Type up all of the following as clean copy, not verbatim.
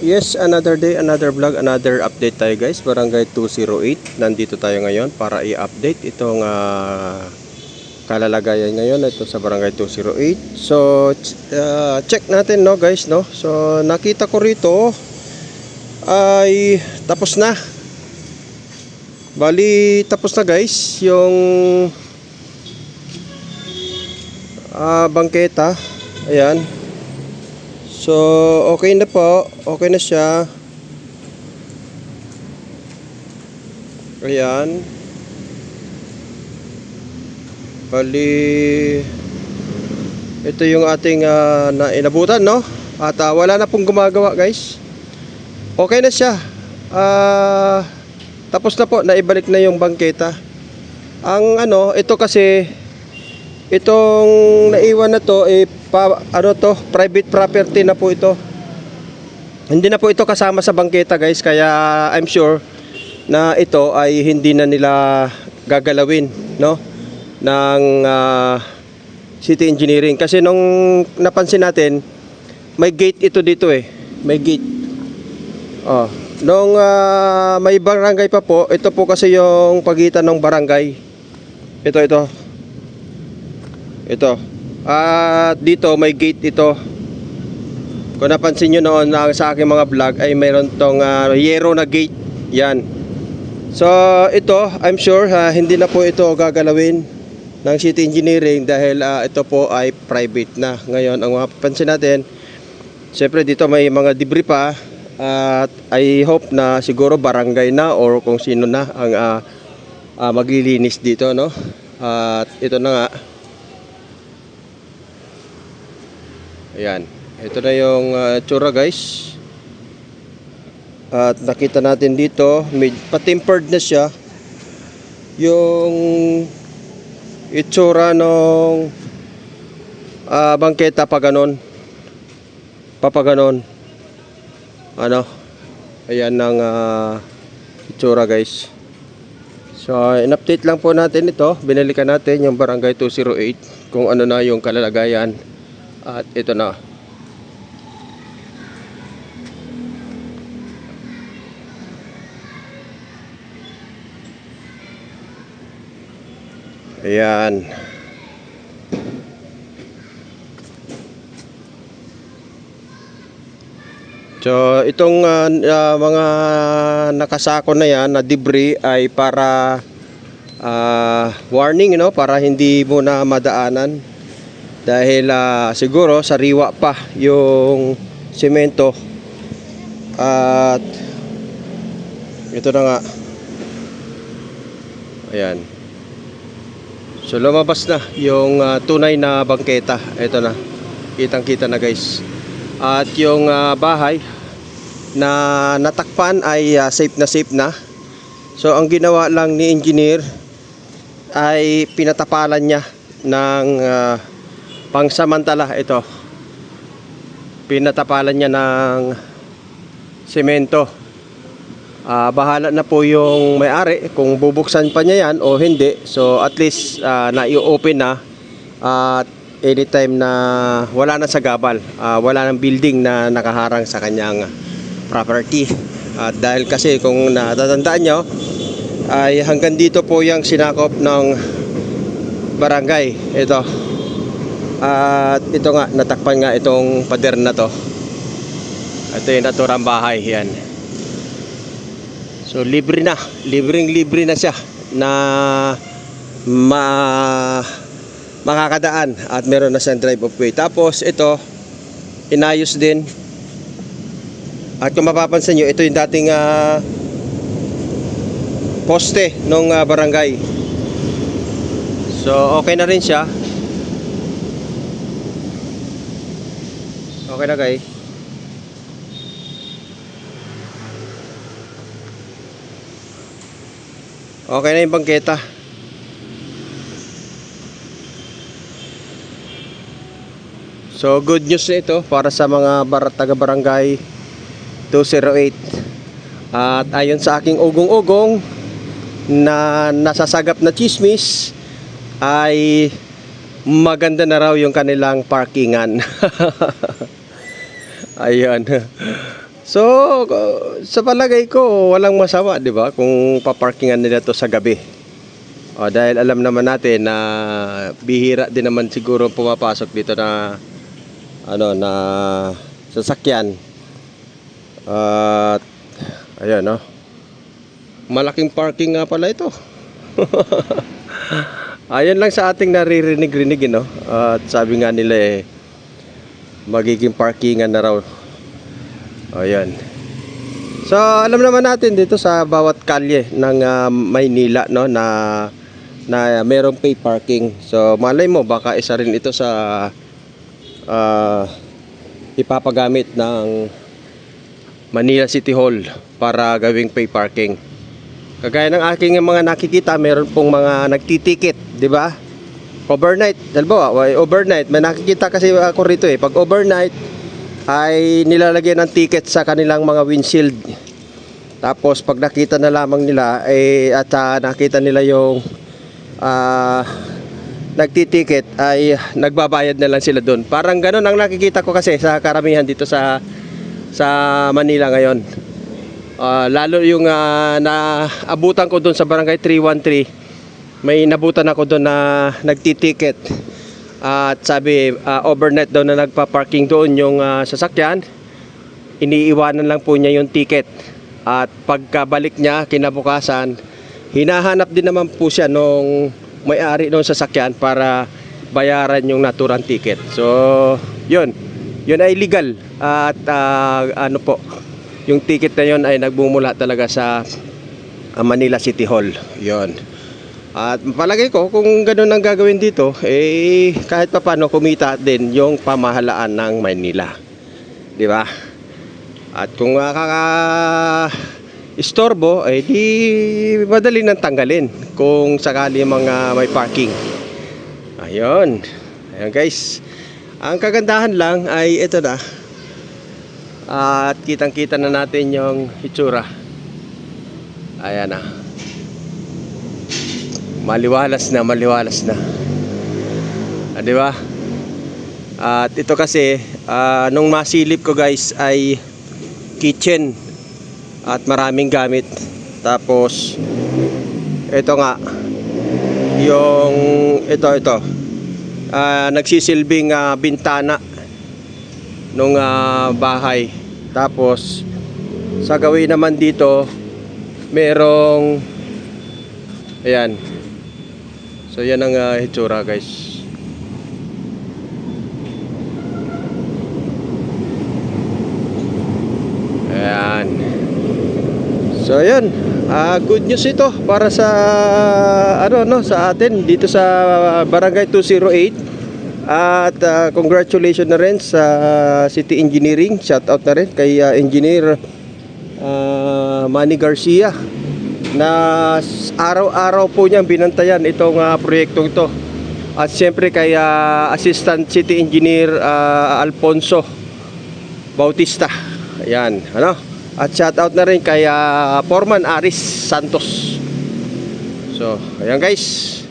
Yes, another day, another vlog, another update tayo guys. Barangay 208. Nandito tayo ngayon para i-update itong kalalagayan ngayon ito sa Barangay 208. So, check natin no guys no. So, nakita ko rito ay tapos na. Bali, tapos na guys yung bangketa. Ayan. So, okay na po. Okay na siya. Ayan. Bali, ito yung ating inabutan, no? At wala na pong gumagawa, guys. Okay na siya. Tapos na po. Naibalik na yung bangketa. Ang ito kasi, itong naiwan na to, private property na po ito. Hindi na po ito kasama sa bangketa guys, kaya I'm sure na ito ay hindi na nila gagalawin no ng city engineering, kasi nung napansin natin may gate ito dito may gate. Nung may barangay pa po, ito po kasi yung pagitan ng barangay. Ito. At dito may gate ito. Kung napansin nyo noon sa aking mga vlog ay mayroon tong yero na gate. Yan. So ito I'm sure hindi na po ito gagalawin ng city engineering dahil ito po ay private na. Ngayon ang mapapansin natin, syempre dito may mga debris pa. At I hope na siguro barangay na or kung sino na ang maglilinis dito no. At ito na nga. Ayan, ito na yung tsura guys. At nakita natin dito, patimpered na siya yung itsura ng bangketa papaganon. Ayan ang itsura guys. So in-update lang po natin ito. Binalikan natin yung Barangay 208 kung ano na yung kalalagayan. At ito na. Ayan. So itong mga nakasako na yan na debris ay para warning para hindi mo na madaanan. Dahil siguro sariwa pa yung semento. At ito na nga. Ayan. So lumabas na yung tunay na bangketa. Ito na. Kitang-kita na guys. At yung bahay na natakpan ay safe na. So ang ginawa lang ni engineer ay pinatapalan niya ng pangsamantala ito. Pinatapalan niya ng semento. Bahala na po yung may-ari kung bubuksan pa niya yan o hindi. So at least na-i-open na at anytime na wala na sa gabal, wala nang building na nakaharang sa kanyang property. Dahil kasi kung natatandaan nyo ay hanggang dito po yung sinakop ng barangay. Ito. At ito nga, natakpan nga itong pader na to. Ito yung naturang bahay. Yan. So libre na. Libre na siya na makakadaan. At meron na siyang drive of way. Tapos ito, inayos din. At kung mapapansin nyo, ito yung dating poste ng barangay. So okay na rin siya. Okay na guys. Okay na yung bangketa. So good news na ito para sa mga taga-barangay 208. At ayon sa aking ugong-ugong na nasasagap na chismis ay maganda na raw yung kanilang parkingan. Ayun. So, sa palagay ko, walang masama, di ba? Kung paparkingan nila to sa gabi. O, dahil alam naman natin na bihira din naman siguro pumapasok dito na na sasakyan. At ayun, no. Malaking parking nga pala ito. Ayun lang sa ating naririnig-rinig, no. At sabi nga nila magiging parkingan na raw. Ayan. So, alam naman natin dito sa bawat kalye ng Maynila, no, na merong pay parking. So, malay mo baka isa rin ito sa ipapagamit ng Manila City Hall para gawing pay parking. Kagaya ng aking mga nakikita, meron pong mga nagtiticket, di ba? Overnight, halimbawa, overnight, may nakikita kasi ako rito pag overnight ay nilalagyan ng ticket sa kanilang mga windshield. Tapos pag nakita na lamang nila at nakita nila yung nagtiticket ay nagbabayad na lang sila doon. Parang ganoon ang nakikita ko kasi sa karamihan dito sa Manila ngayon. Lalo yung naabutan ko doon sa barangay 313, may nabutan ako doon na nagtiticket. At sabi overnight daw na nagpa-parking doon yung sasakyan, iniiwanan lang po niya yung ticket. At pagkabalik niya kinabukasan, hinahanap din naman po siya nung may-ari ng sasakyan para bayaran yung naturang ticket. So, yun ay legal. At yung ticket na yun ay nagbumula talaga sa Manila City Hall. Yun. At palagay ko kung ganoon ang gagawin dito, kahit papaano kumita din yung pamahalaan ng Maynila. Di ba? At kung istorbo, di madali nang tanggalin kung sakali mga may parking. Ayun guys. Ang kagandahan lang ay ito na. At kitang-kita na natin yung itsura. Ayan na. Maliwalas na. Di ba? At ito kasi nung masilip ko guys ay kitchen at maraming gamit. Tapos ito nga yung ito nagsisilbing bintana nung bahay. Tapos sa gawin naman dito merong ayan. So yan ang hitsura guys. Ayan. So ayan, good news ito para sa sa atin dito sa Barangay 208. At congratulations na rin sa City Engineering. Shout out na rin kay Engineer Manny Garcia na araw-araw po niyang binantayan itong proyektong ito. At siyempre kay Assistant City Engineer Alfonso Bautista. Ayan, At shout out na rin kay Foreman Aris Santos. So, ayan guys.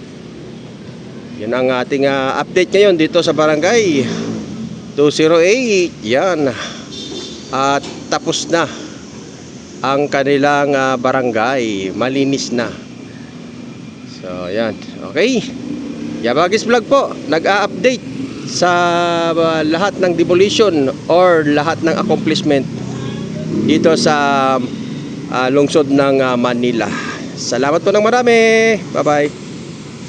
Yan ang ating update ngayon dito sa Barangay 208. Yan. At tapos na ang kanilang barangay. Malinis na. So, yan. Okay. Yabagis Vlog po. Nag-a-update sa lahat ng demolition or lahat ng accomplishment dito sa lungsod ng Manila. Salamat po ng marami. Bye-bye.